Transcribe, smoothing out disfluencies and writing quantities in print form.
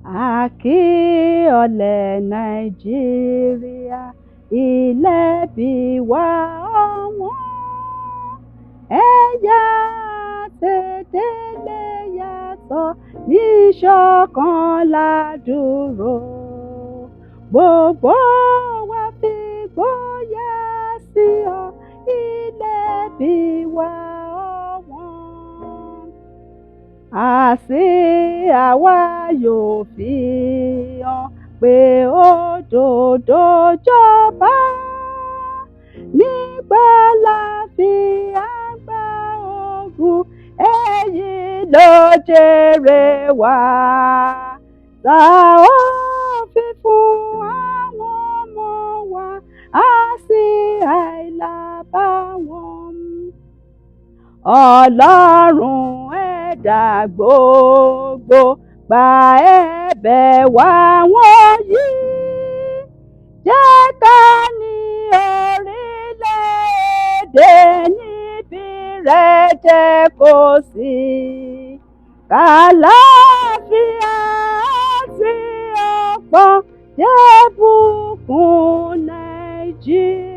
Àkí ọ̀lẹ̀ Nàìjíríà, ilẹ̀ bí wa ọ̀wọ́n. Ẹ̀yà tèdélé yàtọ̀, níṣọ̀kan la dúró. Gbogbo wa fi gbóyà sí ọ, ilẹ̀ bí wa ọ̀wọ́n. Àsíá wa yóò fi hàn pé òdodo jọba. Nígbà láfíà gba ogun, èyí ló jèrè wa. Tá ó fi fún àwọn ọmọ wa, àsíá àìlábàwọ́n. Ọlọ́run ẹ̀dá gbogbo, gba ẹ̀bẹ̀ wa wọ̀nyí. Jẹ́ ká ní orílẹ̀-èdè níbi ìrẹ́jẹ kò sí. Kàlàáfíà àti ọ̀pọ̀ jẹ́ bùkún Nàìjíríà.